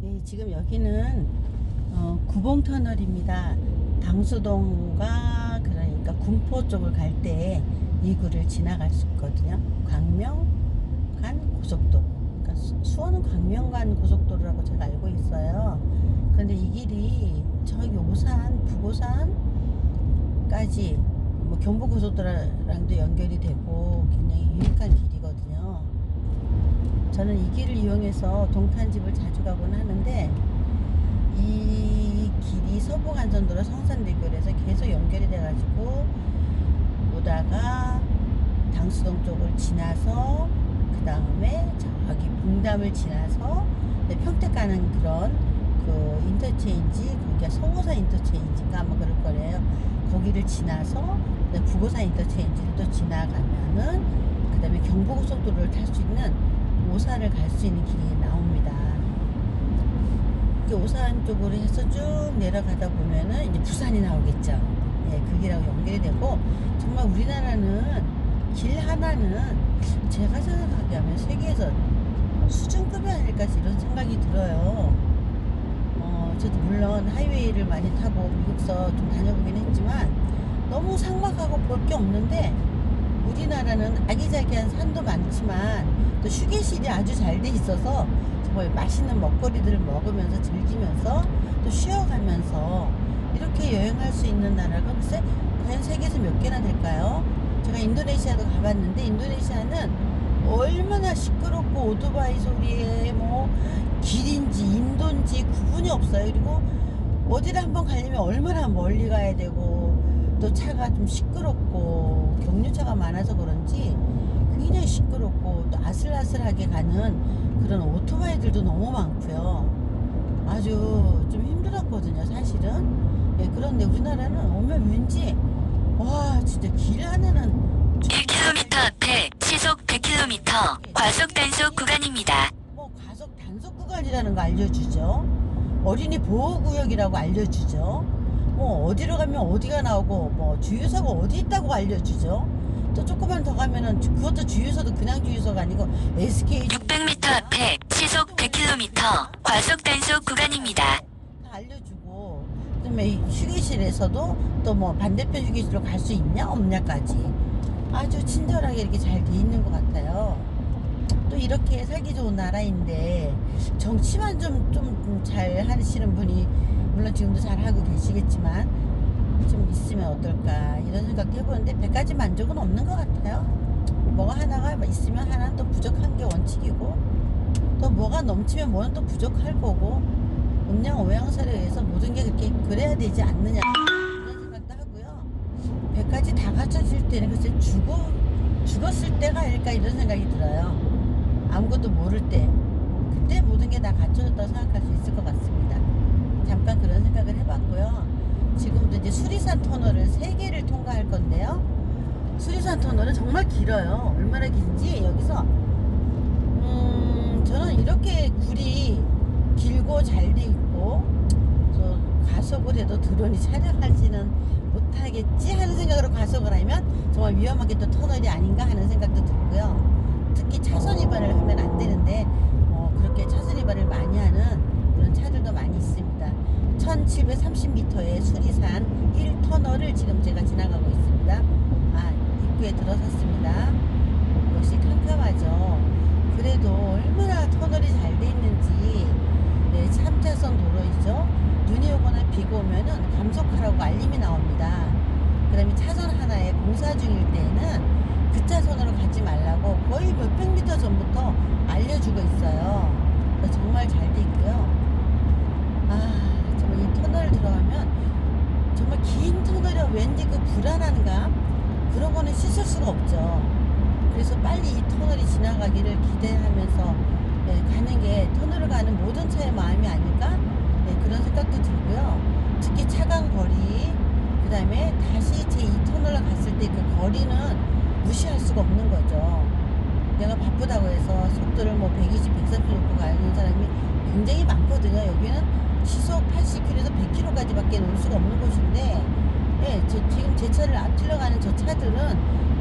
네, 지금 여기는 구봉터널입니다. 당수동과 그러니까 군포 쪽을 갈 때 이 구를 지나갈 수 있거든요. 광명간 고속도로. 그러니까 수원은 광명간 고속도로라고 제가 알고 있어요. 그런데 이 길이 저기 오산, 북오산까지 뭐 경부고속도로랑도 연결이 되고 굉장히 유익한 길이거든요. 저는 이 길을 이용해서 동탄집을 자주 가곤 하는데, 이 길이 서부간선도로 성산대교에서 계속 연결이 돼가지고 오다가 당수동 쪽을 지나서 그 다음에 저기 분담을 지나서 평택 가는 그런 그 인터체인지, 거기가 서호사 인터체인지인가 아마 그럴 거래요. 거기를 지나서 북오산 인터체인지를 또 지나가면은 그 다음에 경부고속도로를 탈 수 있는 오산을 갈 수 있는 길이 나옵니다. 오산 쪽으로 해서 쭉 내려가다 보면은 이제 부산이 나오겠죠. 예, 그 길하고 연결이 되고, 정말 우리나라는 길 하나는 제가 생각하기에 하면 세계에서 수준급이 아닐까 이런 생각이 들어요. 저도 물론 하이웨이를 많이 타고 미국서 좀 다녀보긴 했지만 너무 삭막하고 볼 게 없는데, 우리나라는 아기자기한 산도 많지만 또 휴게실이 아주 잘 돼 있어서 정말 맛있는 먹거리들을 먹으면서 즐기면서 또 쉬어가면서 이렇게 여행할 수 있는 나라가 글쎄 과연 세계에서 몇 개나 될까요? 제가 인도네시아도 가봤는데, 인도네시아는 얼마나 시끄럽고 오토바이 소리에 뭐 길인지 인도인지 구분이 없어요. 그리고 어디를 한번 가려면 얼마나 멀리 가야 되고, 또 차가 좀 시끄럽고 경유차가 많아서 그런지 굉장히 시끄럽고 또 아슬아슬하게 가는 그런 오토바이들도 너무 많고요. 아주 좀 힘들었거든요, 사실은. 예, 그런데 우리나라는 오면 왠지 와 진짜 길 하나는 1km 앞에 시속 100km 과속 단속 구간입니다. 뭐 과속 단속 구간이라는 거 알려주죠. 어린이 보호구역이라고 알려주죠. 뭐 어디로 가면 어디가 나오고 뭐 주유소가 어디 있다고 알려주죠. 또 조금만 더 가면은 그것도 주유소도 그냥 주유소가 아니고 SK 600m 앞에 시속 100km 과속 단속 구간입니다. 다 알려주고, 그다음에 휴게실에서도 또 뭐 반대편 휴게실로 갈 수 있냐 없냐까지 아주 친절하게 이렇게 잘 돼 있는 것 같아요. 또 이렇게 살기 좋은 나라인데 정치만 좀 잘 하시는 분이, 물론 지금도 잘 하고 계시겠지만 좀 있으면 어떨까 이런 생각도 해보는데 100가지 만족은 없는 것 같아요. 뭐가 하나가 있으면 하나는 또 부족한 게 원칙이고, 또 뭐가 넘치면 뭐는 또 부족할 거고, 음양오양설에 의해서 모든 게 그렇게 그래야 되지 않느냐 이런 생각도 하고요. 100가지 다 갖춰질 때는 글쎄 죽었을 때가 아닐까 이런 생각이 들어요. 아무것도 모를 때, 그때 모든 게 다 갖춰졌다고 생각할 수 있을 것 같습니다. 잠깐 그런 생각을 해봤고요. 지금도 이제 수리산 터널을 3개를 통과할 건데요. 수리산 터널은 정말 길어요. 얼마나 긴지 여기서 저는 이렇게 굴이 길고 잘 돼 있고 저 과속을 해도 드론이 촬영하지는 못하겠지 하는 생각으로 과속을 하면 정말 위험하게 또 터널이 아닌가 하는 생각도 들고요. 특히 차선 위반을 하면 안 되는데 그렇게 차선 위반을 많이 하는 그런 차들도 많이 있습니다. 1730m의 수리산 1터널을 지금 제가 지나가고 있습니다. 입구에 들어섰습니다. 역시 캄캄하죠. 그래도 얼마나 터널이 잘 돼 있는지. 네, 3차선 도로이죠. 눈이 오거나 비가 오면은 감속하라고 알림이 나옵니다. 그 다음에 차선 하나에 공사 중일 때에는 그 차선으로 가지 말라고 거의 몇백 미터 전부터 알려주고 있어요. 정말 잘 돼 있고요. 정말 이 터널 들어가면 정말 긴 터널이라 왠지 그 불안한감 그런 거는 씻을 수가 없죠. 그래서 빨리 이 터널이 지나가기를 기대하면서 가는 게 터널을 가는 모든 차의 마음이 아닐까 그런 생각도 들고요. 특히 차간 거리, 그 다음에 다시 제2 터널을 갔을 때 그 거리는 무시할 수가 없는 거죠. 내가 바쁘다고 해서 속도를 뭐 120, 130 놓고 가는 사람이 굉장히 많거든요. 여기는 시속 80km에서 100km까지 밖에 놓을 수가 없는 곳인데, 지금 제 차를 앞질러 가는 저 차들은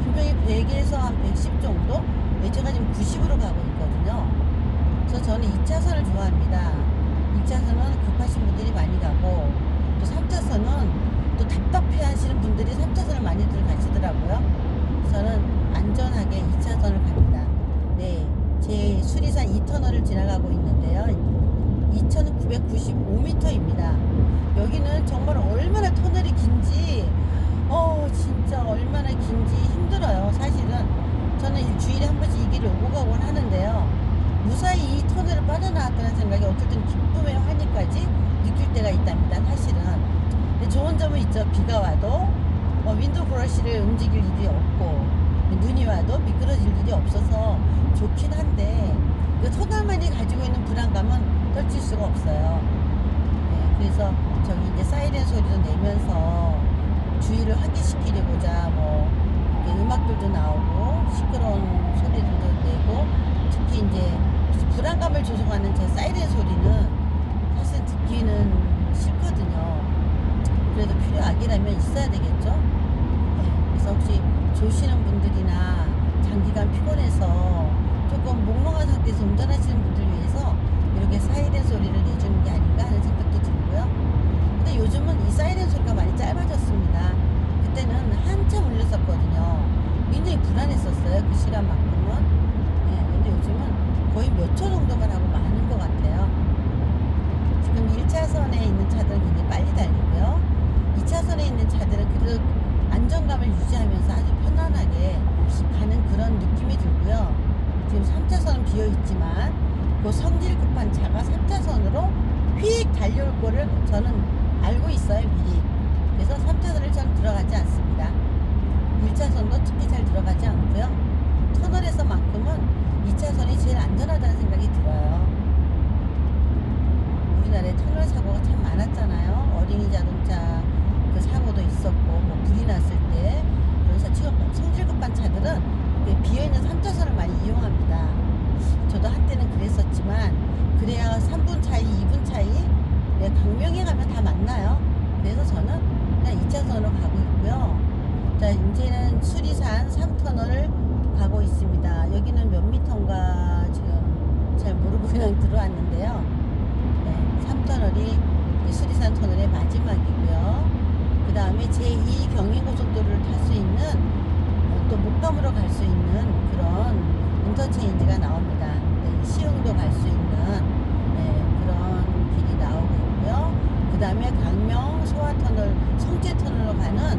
분명히 100에서 한 110 정도? 제가 지금 90으로 가고 있거든요. 그래서 저는 2차선을 좋아합니다. 답답해 하시는 분들이 3차선을 많이들 가시더라고요. 저는 안전하게 2차선을 갑니다. 네, 제 수리산 2터널을 지나가고 있는데요. 2,995m입니다. 여기는 정말 얼마나 터널이 긴지, 진짜 얼마나 긴지 힘들어요. 사실은 저는 일주일에 한 번씩 이 길을 오고 가곤 하는데요. 무사히 이 터널을 빠져나왔다는 생각이 어떨 땐 기쁨의 환희까지 느낄 때가 있답니다. 사실은. 근데 좋은 점은 있죠. 비가 와도 윈도우 브러쉬를 움직일 일이 없고, 눈이 와도 미끄러질 일이 없어서 좋긴 한데, 그 터널만이 가지고 있는 불안감은 떨칠 수가 없어요. 네, 그래서 저기 이제 사이렌 소리도 내면서 주의를 환기시키려고자 뭐 이렇게 음악들도 나오고 시끄러운 소리들도 내고, 특히 이제 불안감을 조성하는 제 사이렌 소리는 사실 듣기는 싫거든요. 그래도 필요하기라면 있어야 되겠죠. 네, 그래서 혹시 조시는 분들이나 장기간 피곤해서 조금 몽롱한 상태에서 운전하시는 분들 위해서 이렇게 사이렌 소리를 내주는 게 아닌가 하는 생각도 들고요. 근데 요즘은 이 사이렌 소리가 많이 짧아졌습니다. 그때는 한참 울렸었거든요. 굉장히 불안했었어요. 그 시간만큼은. 네, 근데 요즘은 거의 몇 초 정도만 하고 마는 것 같아요. 지금 1차선에 있는 차들은 굉장히 빨리 달리고요. 2차선에 있는 차들은 그래도 안정감을 유지하면서 아주 편안하게 가는 그런 느낌이 들고요. 지금 3차선은 비어있지만 그 성질 급한 차가 3차선으로 휙 달려올 거를 저는 알고 있어요, 미리. 그래서 3차선을 잘 들어가지 않습니다. 1차선도 특히 잘 들어가지 않고요. 터널에서만큼은 2차선이 제일 안전하다는 생각이 들어요. 우리나라에 터널 사고가 참 많았잖아요. 어린이 자동차 그 사고도 있었고, 뭐 불이 났을 때. 그래서 지금 성질 급한 차들은 비어있는 3차선을 많이 이용합니다. 저도 한때는 그랬었지만, 그래야 3분 차이, 2분 차이, 강명에 가면 다 만나요. 그래서 저는 그냥 2차선으로 가고 있고요. 자, 이제는 수리산 3터널을 가고 있습니다. 여기는 몇 미터인가 지금 잘 모르고 그냥 들어왔는데요. 네, 3터널이 수리산 터널의 마지막이고요. 그 다음에 제2 경인고속도로를 탈 수 있는, 또 목감으로 갈 수 있는 그런 인터체인지가 나옵니다. 네, 시흥도 갈 수 있는 그런 길이 나오고 있고요. 그 다음에 강명 소화터널, 성채터널로 가는,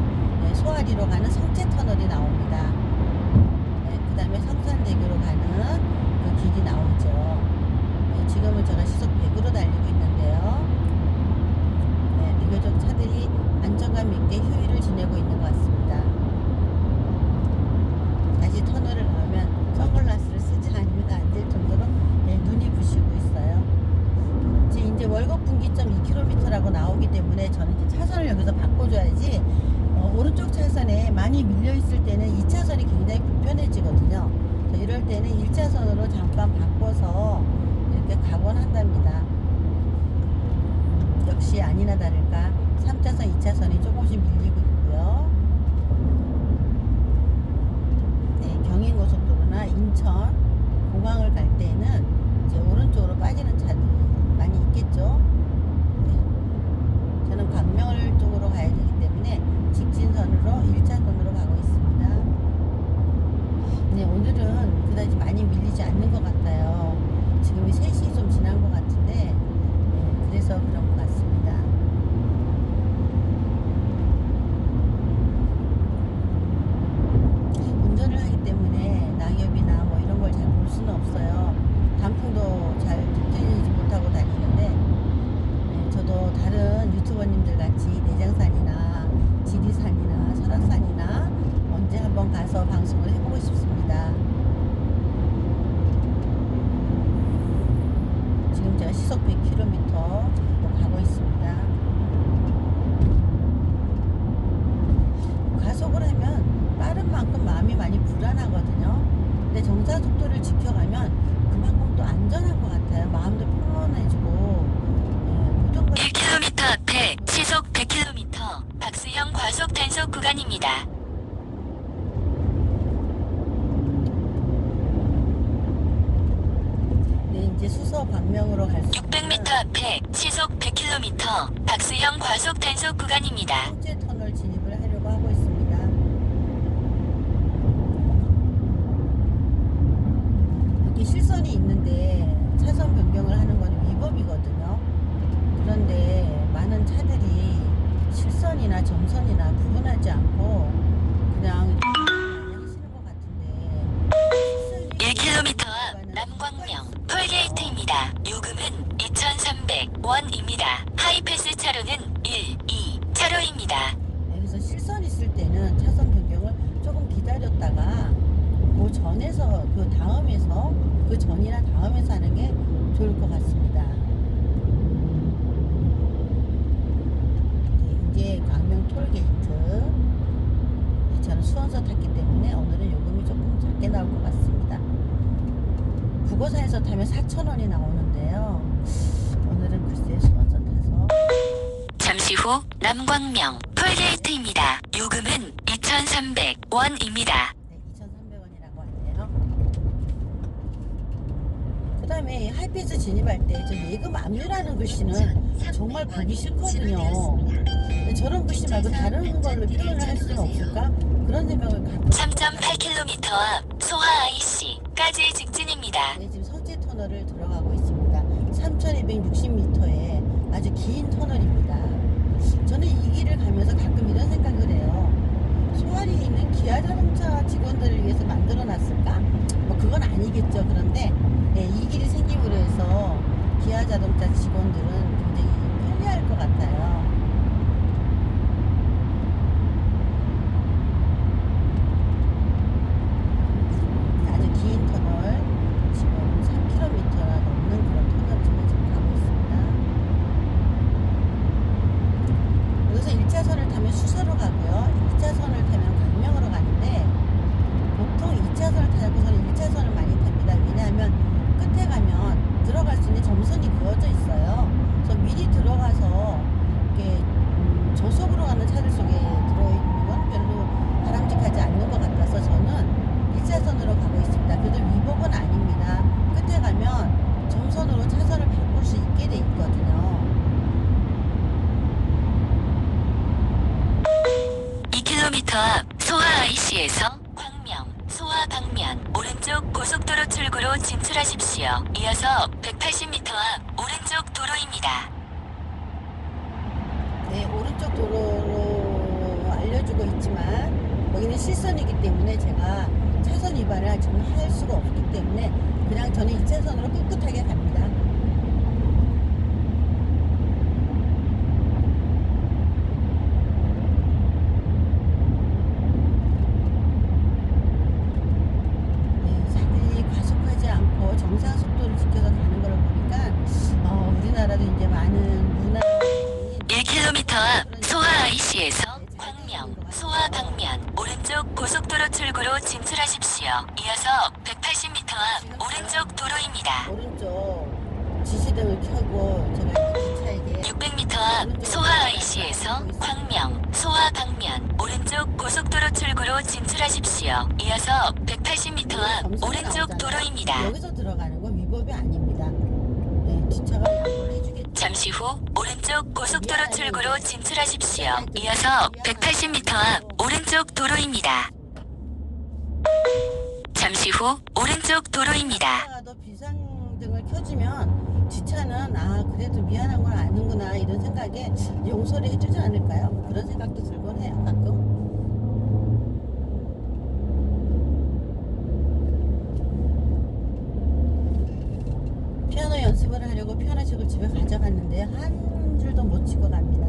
소아리로 가는 성채터널이 나옵니다. 그 다음에 성산대교로 가는 그 길이 나오죠. 지금은 제가 시속 100으로 달리고 있는데요. 비교적 차들이 안정감 있게 휴일을 지내고 있는 것 같습니다. 다시 터널을 나오면 선글라스를 쓰지 않으면 안 될 정도로 눈이 부시고 있어요. 이제 월곡 분기점 2km라고 나오기 때문에 저는 이제 차선을 여기서 바꿔줘야지, 오른쪽 차선에 많이 밀려 있을 때는 2차선이 굉장히 불편해지거든요. 이럴 때는 1차선으로 잠깐 바꿔서 이렇게 가곤 한답니다. 역시 아니나 다를까 3차선, 2차선이 조금씩 밀리고 있고요. 네, 경인고속도로나 인천, 공항을 갈 때는 이제 오른쪽으로 빠지는 차들이 많이 있겠죠. 네. 저는 광명을 쪽으로 가야 되기 때문에 직진선으로 1차선으로 가고 있습니다. 네, 오늘은 그다지 많이 밀리지 않는 것 같아요. 지금이 3시 좀 지난 것 같은데, 네, 그래서 그런 것 같습니다. 운전을 하기 때문에 낙엽이나 뭐 이런 걸 잘 볼 수는 없어요. 단풍도 잘 느끼지 못하고 다니는데, 네, 저도 다른 유튜버님들 같이 내장산이나 지리산이나 설악산이나 언제 한번 가서 방송을 해보고 싶습니다. 지금 제가 시속 100km 가고 있습니다. 가속을 하면 빠른 만큼 마음이 많이 불안하거든요. 근데 정상 속도를 지켜가면 그만큼 또 안전한 것 같아요. 마음도 편안해지고, 모든 걸 1km 앞에 시속 100km 박스형 과속 단속 구간입니다. 네, 이제 수서 광명으로 갈 수 있는 600m 앞에 시속 100km 박스형 과속 단속 구간입니다. 성채터널 실선이나 점선이나 구분하지 않고 그냥 이렇게 하시는 것 같은데 1km 앞 남광명 톨게이트입니다. 요금은 2,300원입니다. 하이패스 차로는 1, 2 차로입니다. 그래서 실선 있을 때는 차선 변경을 조금 기다렸다가 그 전에서 그 다음에서 그 전이나 다음에서 하는 게 좋을 것 같습니다. 이제 광명 톨게이트. 저는 수원서 탔기 때문에 오늘은 요금이 조금 작게 나올 것 같습니다. 국어사에서 타면 4,000원이 나오는데요. 오늘은 글쎄 수원서 타서 잠시 후 남광명 톨게이트입니다. 요금은 2,300원입니다. 네, 2,300원이라고 하네요. 그 다음에 하이패스 진입할 때 저 예금 압류라는 글씨는 정말 보기 싫거든요. 저런 글씨 말고 다른 걸로 표현을 할 수는 없을까? 그런 생각을 갖고 3.8km 앞 소하 IC까지 직진입니다. 네, 지금 서재 터널을 들어가고 있습니다. 3,260m의 아주 긴 터널입니다. 저는 이 길을 가면서 가끔 이런 생각을 해요. 소아리에 있는 기아 자동차 직원들을 위해서 만들어 놨을까? 뭐 그건 아니겠죠. 그런데 네, 이 길이 생김으로 해서 기아 자동차 직원들은 굉장히 편리할 것 같아요. 아주 긴 터널, 지금 3km나 넘는 그런 터널 지금 가고 있습니다. 여기서 1차선을 타면 수서로 가고요. 2차선을 타면 광명으로 가는데 보통 2차선을 타고서는 1차선을 많이 탑니다. 왜냐하면 끝에 가면 들어갈 수 있는 점선이 그어져 있어요. 그래서 미리 들어가서 이렇게 저속으로 가는 차들 속에 들어있는 건 별로 바람직하지 않는 것 같아서 저는 1차선으로 가고 있습니다. 그래도 위법은 아닙니다. 끝에 가면 점선으로 차선을 바꿀 수 있게 돼 있거든요. 2km 앞 소하 IC에서 광명 소하 방면 오른쪽 고속도로 출구로 진출하십시오. 이어서 180m 앞 오른쪽 도로입니다. 네, 오른쪽 도로로 알려주고 있지만 여기는 실선이기 때문에 제가 차선 위반을 지금 할 수가 없기 때문에 그냥 저는 2차선으로 꿋꿋하게 갑니다. 네, 차들이 과속하지 않고 정상 속도를 지켜서 가는 걸 보니까 우리나라도 이제 많은 문화 1km 앞 소하 IC에서 광명 소하 방면 오른쪽 고속도로 출구로 진출하십시오. 이어서 180m 앞 오른쪽 도로입니다. 오른쪽 지시등을 켜고 제가 기차에게 600m 앞 소하 IC에서 광명 소하 방면 오른쪽 고속도로 출구로 진출하십시오. 이어서 180m 앞 오른쪽 도로입니다. 여기서 들어가는 건 위법이 아닙니다. 네, 뒷차가 양보를 해주겠죠. 잠시 후 오른쪽 고속도로 출구로 진출하십시오. 이어서 180m 앞 오른쪽 도로입니다. 잠시 후 오른쪽 도로입니다. 더 비상등을 켜주면 뒷차는 그래도 미안한 건 아는구나 이런 생각에 용서를 해주지 않을까요? 뭐 그런 생각도 들곤 해요 가끔. 피아노 연습을 하려고 피아노책을 집에 가져갔는데 한 줄도 못 치고 갑니다.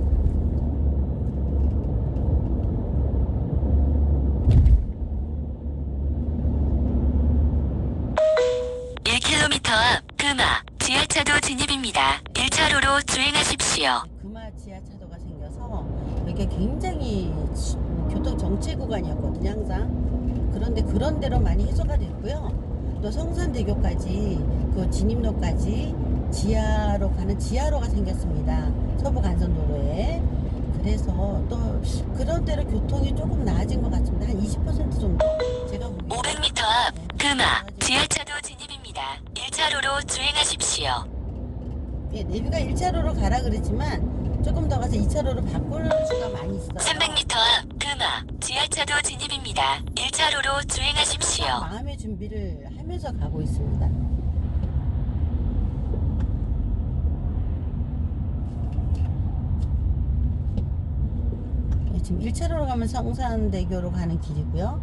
앞 금화 지하차도 진입입니다. 1차로로 주행하십시오. 금화 지하차도가 생겨서 이게 굉장히 교통 정체 구간이었거든요 항상. 그런데 그런 데로 많이 해소가 됐고요. 또 성산대교까지 그 진입로까지 지하로 가는 지하로가 생겼습니다. 서부 간선도로에. 그래서 또 그런 데로 교통이 조금 나아진 것 같습니다. 한 20% 정도 제가 보기에 500m 앞 금화 지하차도 진입입니다. 1차로로 주행하십시오. 예, 내비가 1차로로 가라 그랬지만 조금 더 가서 2차로로 바꾸는 수가 많이 있어요. 300m 앞 금화 지하차도 진입입니다. 1차로로 주행하십시오. 마음의 준비를 하면서 가고 있습니다. 지금 1차로로 가면 성산대교로 가는 길이고요.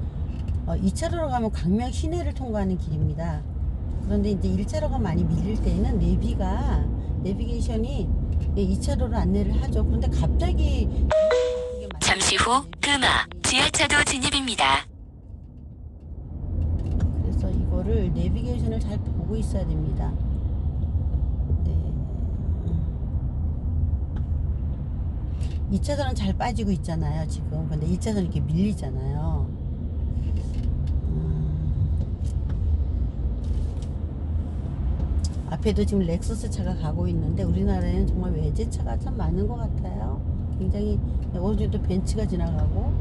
2차로로 가면 광명 시내를 통과하는 길입니다. 그런데 이제 1차로가 많이 밀릴 때는 내비게이션이 2차로로 안내를 하죠. 그런데 갑자기 잠시 후 금화 지하차도 진입입니다. 그래서 이거를 내비게이션을 잘 보고 있어야 됩니다. 네. 2차선은 잘 빠지고 있잖아요, 지금. 근데 1차선 이렇게 밀리잖아요. 앞에도 지금 렉서스 차가 가고 있는데 우리나라에는 정말 외제차가 참 많은 것 같아요. 굉장히 어제도 벤츠가 지나가고.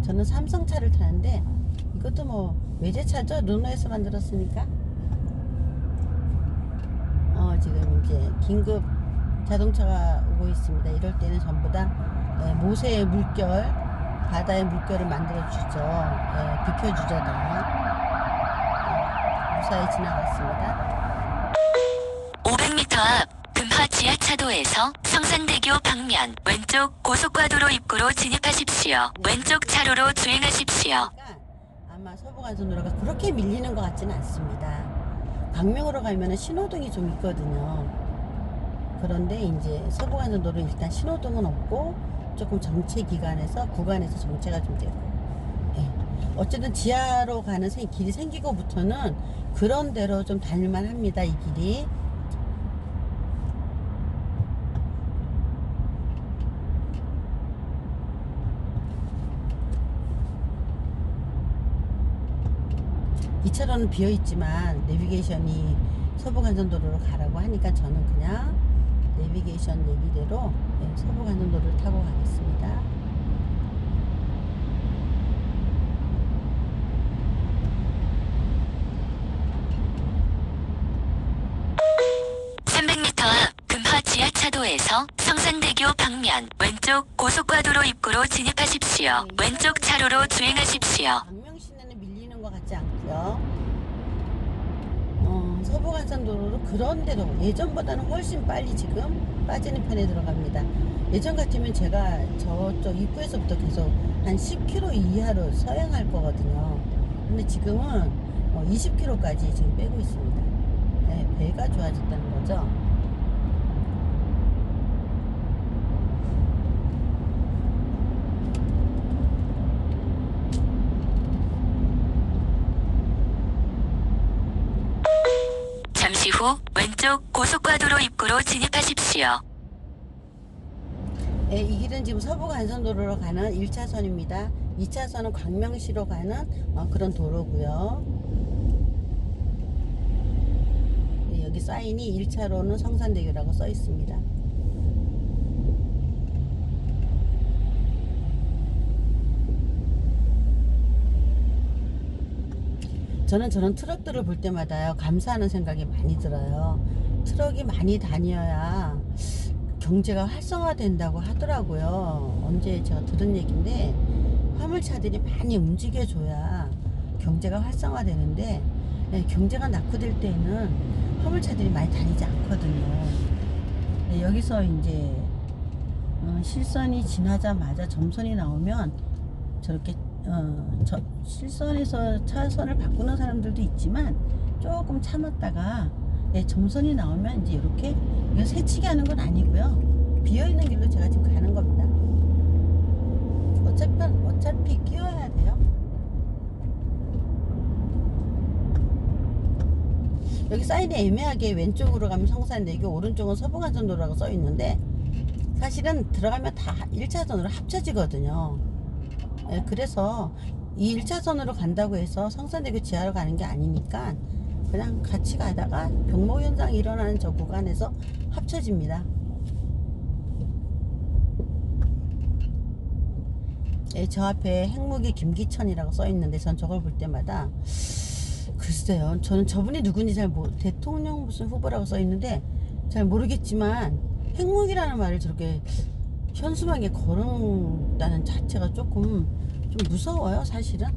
저는 삼성차를 타는데 이것도 뭐 외제차죠. 르노에서 만들었으니까. 지금 이제 긴급 자동차가 오고 있습니다. 이럴 때는 전부 다 모세의 물결, 바다의 물결을 만들어주죠. 비켜주죠. 다 무사히 지나갔습니다. 500m 앞 금화 지하차도에서 성산대교 방면 왼쪽 고속과도로 입구로 진입하십시오. 왼쪽 차로로 주행하십시오. 그러니까 아마 서부간선도로가 그렇게 밀리는 것 같지는 않습니다. 광명으로 가면은 신호등이 좀 있거든요. 그런데 이제 서부간선도로 일단 신호등은 없고 조금 정체 구간에서 정체가 좀 되고. 어쨌든 지하로 가는 길이 생기고부터는 그런 대로 좀 다닐만 합니다. 이 길이. 이 차로는 비어있지만 내비게이션이 서부간선도로로 가라고 하니까 저는 그냥 내비게이션 얘기대로 서부간선도로를 타고 가겠습니다. 300m 앞 금화 지하차도에서 성산대교 방면 왼쪽 고속과도로 입구로 진입하십시오. 왼쪽 차로로 주행하십시오. 광명 시내는 밀리는 것 같지 않고요. 서부간선도로로 그런데도 예전보다는 훨씬 빨리 지금 빠지는 편에 들어갑니다. 예전 같으면 제가 저쪽 입구에서부터 계속 한 10km 이하로 서행할 거거든요. 근데 지금은 20km까지 지금 빼고 있습니다. 배가 좋아졌다는 거죠. 잠시 후 왼쪽 고속과도로 입구로 진입하십시오. 이 길은 지금 서부간선도로로 가는 1차선입니다. 2차선은 광명시로 가는 그런 도로고요. 여기 사인이 1차로는 성산대교라고 써 있습니다. 저는 저런 트럭들을 볼 때마다요, 감사하는 생각이 많이 들어요. 트럭이 많이 다녀야 경제가 활성화된다고 하더라고요. 언제 제가 들은 얘기인데, 화물차들이 많이 움직여줘야 경제가 활성화되는데, 경제가 낙후될 때에는 화물차들이 많이 다니지 않거든요. 여기서 이제 실선이 지나자마자 점선이 나오면 저렇게 실선에서 차선을 바꾸는 사람들도 있지만 조금 참았다가 점선이 나오면 이제 이렇게, 이건 새치기 하는 건 아니고요. 비어있는 길로 제가 지금 가는 겁니다. 어차피 끼워야 돼요. 여기 사인이 애매하게 왼쪽으로 가면 성산대교, 오른쪽은 서부간선도로라고 써 있는데 사실은 들어가면 다 1차선으로 합쳐지거든요. 그래서 이 1차선으로 간다고 해서 성산대교 지하로 가는 게 아니니까 그냥 같이 가다가 병목 현상이 일어나는 저 구간에서 합쳐집니다. 저 앞에 핵무기 김기천이라고 써 있는데 전 저걸 볼 때마다 글쎄요, 저는 저분이 누군지 대통령 무슨 후보라고 써 있는데 잘 모르겠지만 핵무기라는 말을 저렇게 현수막에 걸었다는 자체가 조금 좀 무서워요, 사실은.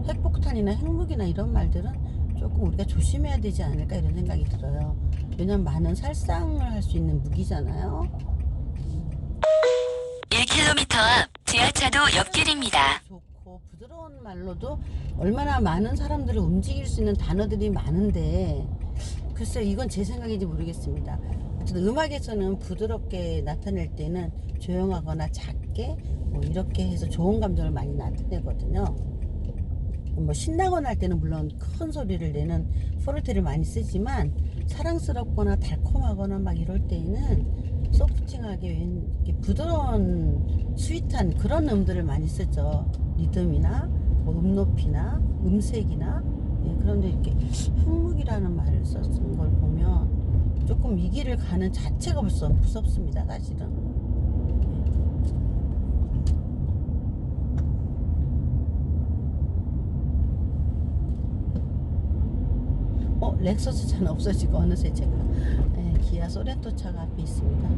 핵폭탄이나 핵무기나 이런 말들은 조금 우리가 조심해야 되지 않을까 이런 생각이 들어요. 왜냐면 많은 살상을 할 수 있는 무기잖아요. 1km 앞 지하차도 옆길입니다. 좋고 부드러운 말로도 얼마나 많은 사람들을 움직일 수 있는 단어들이 많은데 글쎄요, 이건 제 생각인지 모르겠습니다. 어쨌든 음악에서는 부드럽게 나타낼 때는 조용하거나 작게 뭐 이렇게 해서 좋은 감정을 많이 나타내거든요. 뭐 신나거나 할 때는 물론 큰 소리를 내는 포르테를 많이 쓰지만 사랑스럽거나 달콤하거나 막 이럴 때에는 소프팅하게 이렇게 부드러운 스윗한 그런 음들을 많이 쓰죠. 리듬이나 뭐 높이나 음색이나. 예, 그런데 이렇게 흑묵이라는 말을 썼은 걸 보면 조금 이 길을 가는 자체가 벌써 무섭습니다, 사실은. 렉서스 차는 없어지고 어느새 제가 기아 소렌토 차가 앞에 있습니다.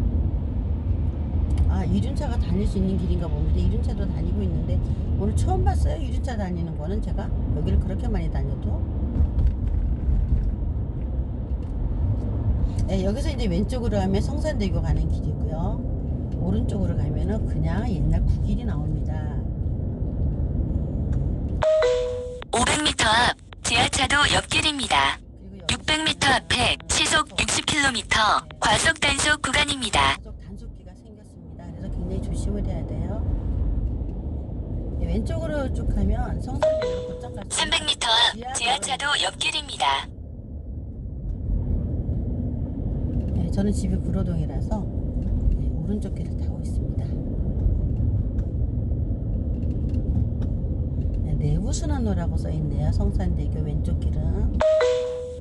아, 이륜차가 다닐 수 있는 길인가 봅니다. 이륜차도 다니고 있는데 오늘 처음 봤어요. 이륜차 다니는 거는 제가 여기를 그렇게 많이 다녀도. 여기서 이제 왼쪽으로 가면 성산대교 가는 길이고요. 오른쪽으로 가면은 그냥 옛날 구길이 나옵니다. 500m 앞 지하차도 옆길입니다. 600m 앞에 시속 60km 과속 단속 구간입니다. 과속 단속기가 생겼습니다. 그래서 굉장히 조심을 해야 돼요. 왼쪽으로 쭉 가면 성산대교로 곧장 갈 수 있습니다. 300m 앞 지하차도 옆길입니다. 저는 집이 구로동이라서 오른쪽 길을 타고 있습니다. 내부순환로라고 써있네요. 성산대교 왼쪽 길은.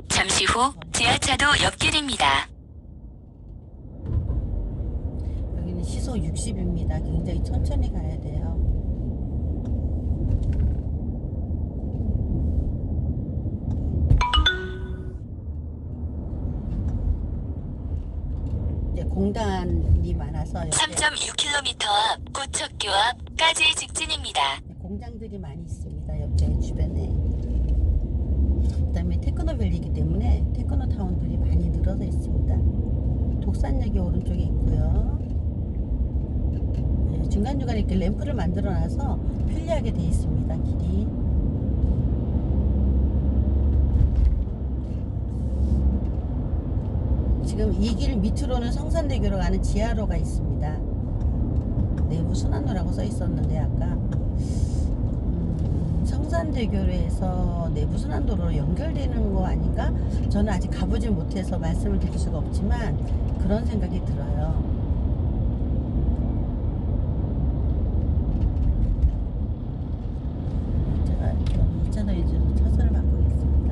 잠시 후 지하차도 옆길입니다. 여기는 시속 60입니다. 굉장히 천천히 가야 돼요. 이제 공단이 많아서 3.6km 앞 고척교 앞까지 직진입니다. 공장들이 많이 있습니다. 옆에 주변에. 그다음에 테크노밸리이기 때문에 테크노타운들이 많이 늘어서 있습니다. 독산역이 오른쪽에 있고요. 중간중간에 이렇게 램프를 만들어 놔서 편리하게 되어 있습니다. 길이. 지금 이 길 밑으로는 성산대교로 가는 지하로가 있습니다. 내부 순환로라고 써 있었는데 아까 성산대교에서 내부순환도로로 연결되는 거 아닌가? 저는 아직 가보질 못해서 말씀을 드릴 수가 없지만 그런 생각이 들어요. 제가 2차선 이제 차선을 바꾸겠습니다.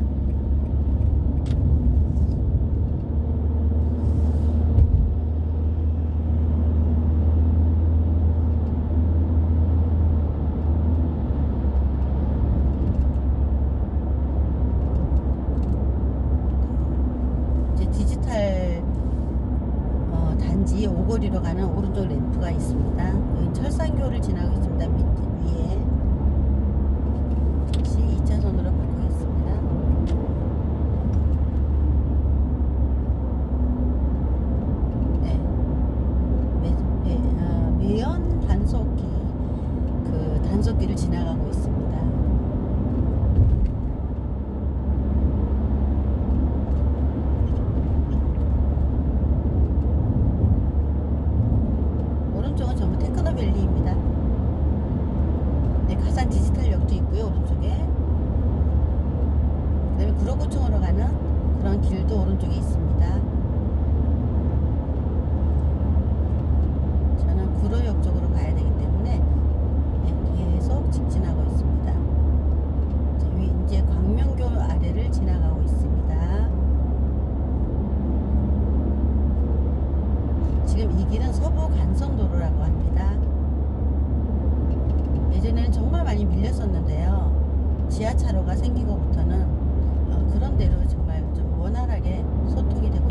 단지 오거리로 가는 오른쪽 램프가 있습니다. 여기 철산교를 지나고 있습니다. 밑 위에. 다시 2차선으로 바꾸겠습니다. 매연 단속기, 그 단속기를 지나가고 있습니다. 오른쪽은 전부 테크노밸리입니다. 네, 가산 디지털역도 있고요, 오른쪽에. 그 다음에 구로구청으로 가는 그런 길도 오른쪽에 있습니다. 저는 구로역 쪽으로 가야 되기 때문에 계속 직진하고 있습니다. 이제 광명교 아래를 지나가고 있습니다. 지금 이 길은 서부 간선도로라고 합니다. 예전에는 정말 많이 밀렸었는데요. 지하차로가 생기고부터는 그런 대로 정말 좀 원활하게 소통이 되고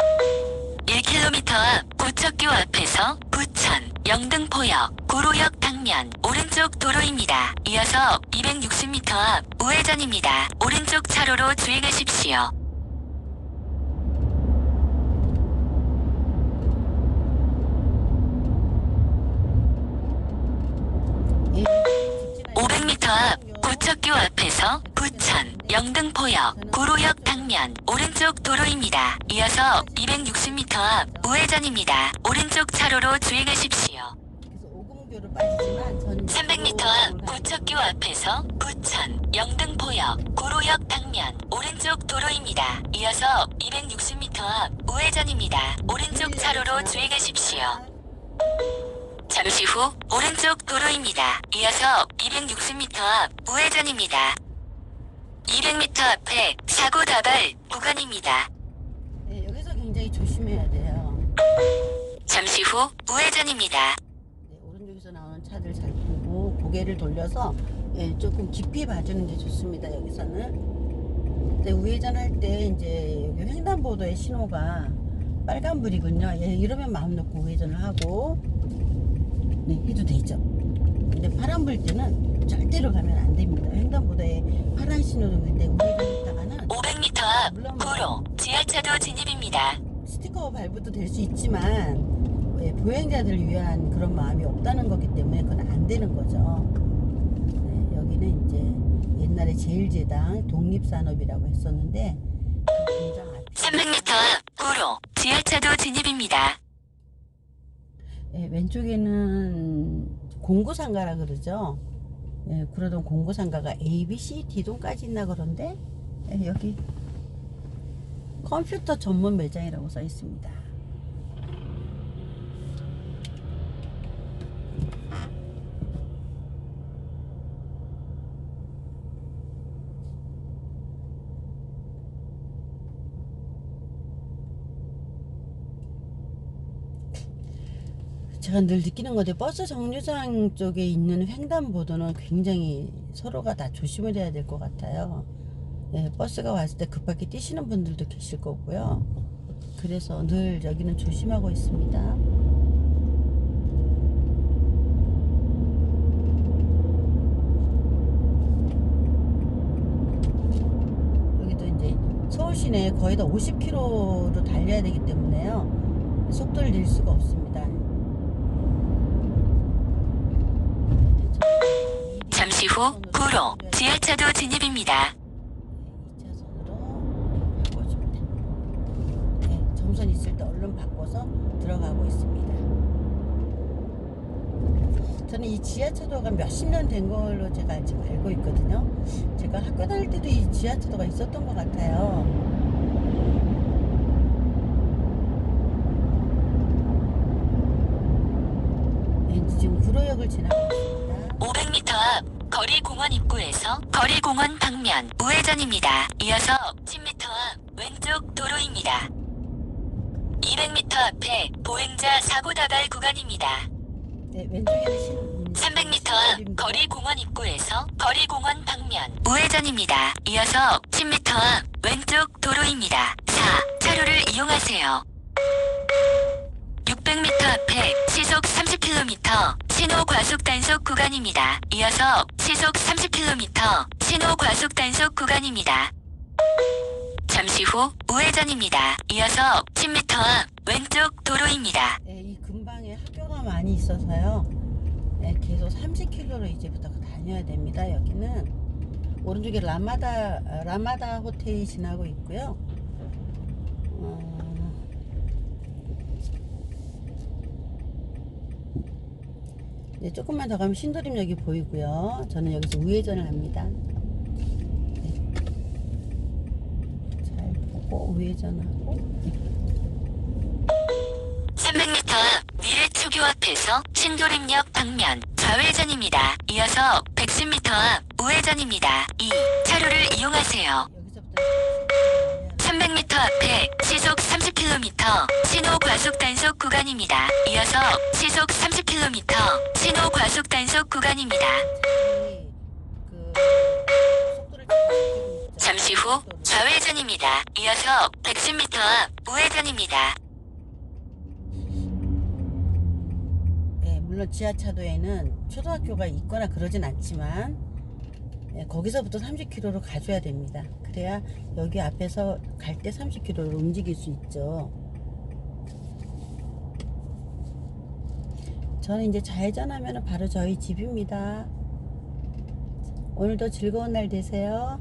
1km 앞 고척교 앞에서 부천, 영등포역, 구로역 방면 오른쪽 도로입니다. 이어서 260m 앞 우회전입니다. 오른쪽 차로로 주행하십시오. 부척교 앞에서 부천, 영등포역, 구로역 방면 오른쪽 도로입니다. 이어서 260m 앞 우회전입니다. 오른쪽 차로로 주행하십시오. 그래서 오금교로 빠지지만 전 300m 앞 부척교 앞에서 부천, 영등포역, 구로역 방면 오른쪽 도로입니다. 이어서 260m 앞 우회전입니다. 오른쪽 차로로 주행하십시오. 잠시 후 오른쪽 도로입니다. 이어서 260m 앞 우회전입니다. 200m 앞에 사고 다발 구간입니다. 네, 여기서 굉장히 조심해야 돼요. 잠시 후 우회전입니다. 네, 오른쪽에서 나오는 차들 잘 보고 고개를 돌려서 예, 조금 깊이 봐주는 게 좋습니다. 여기서는. 근데 우회전할 때 이제 여기 횡단보도의 신호가 빨간불이군요. 예, 이러면 마음 놓고 우회전을 하고 네, 해도 되죠. 근데 파란불 때는 절대로 가면 안 됩니다. 횡단보도에 파란 신호등인데 우회전했다가는 500m 앞 구로 지하차도 진입입니다. 스티커 발부도 될 수 있지만 예, 보행자들을 위한 그런 마음이 없다는 거기 때문에 그건 안 되는 거죠. 네, 여기는 이제 옛날에 제일제당 독립산업이라고 했었는데 그 공장 앞에 300m 앞 구로 지하차도 진입입니다. 예, 왼쪽에는 공구상가라 그러죠. 예, 그러던 공구상가가 A, B, C, D동까지 있나 그런데 예, 여기 컴퓨터 전문 매장이라고 써 있습니다. 제가 늘 느끼는 건데 버스 정류장 쪽에 있는 횡단보도는 굉장히 서로가 다 조심을 해야 될 것 같아요. 예, 버스가 왔을 때 급하게 뛰시는 분들도 계실 거고요. 그래서 늘 여기는 조심하고 있습니다. 여기도 이제 서울 시내 거의 다 50km로 달려야 되기 때문에요. 속도를 낼 수가 없습니다. 잠시 후 구로 지하차도 진입입니다. 2차선으로 바꿔줍니다. 네, 정선 있을 때 얼른 바꿔서 들어가고 있습니다. 저는 이 지하차도가 몇십 년 된 걸로 제가 지금 알고 있거든요. 제가 학교 다닐 때도 이 지하차도가 있었던 것 같아요. 네, 지금 구로역을 지나고 있습니다. 500m 앞 거리공원 입구에서 거리공원 방면 우회전입니다. 이어서 10m 앞 왼쪽 도로입니다. 200m 앞에 보행자 사고 다발 구간입니다. 네, 왼쪽에는 300m 앞 거리공원 입구에서 거리공원 방면 우회전입니다. 이어서 10m 앞 왼쪽 도로입니다. 4. 차로를 이용하세요. 600m 앞에 시속 30km 신호 과속 단속 구간입니다. 이어서 시속 30km 신호 과속 단속 구간입니다. 잠시 후 우회전입니다. 이어서 10m 앞 왼쪽 도로입니다. 네, 이 근방에 학교가 많이 있어서요. 네, 계속 30km로 이제부터 다녀야 됩니다. 여기는 오른쪽에 라마다 호텔이 지나고 있고요. 네, 조금만 더 가면 신도림역이 보이고요. 저는 여기서 우회전을 합니다. 네. 잘 보고 우회전하고. 300m 앞 미래초교 앞에서 신도림역 방면 좌회전입니다. 이어서 110m 앞 우회전입니다. 2. 차로를 이용하세요. 여기서부터 300m 앞에 시속 30km 신호 과속 단속 구간입니다. 이어서 시속 30km 신호 과속 단속 구간입니다. 속도를 좀 잠시 후 좌회전입니다. 이어서 110m 앞 우회전입니다. 네, 물론 지하차도에는 초등학교가 있거나 그러진 않지만 네, 거기서부터 30km로 가줘야 됩니다. 그래야 여기 앞에서 갈 때 30km로 움직일 수 있죠. 저는 이제 좌회전하면 바로 저희 집입니다. 오늘도 즐거운 날 되세요.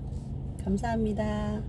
감사합니다.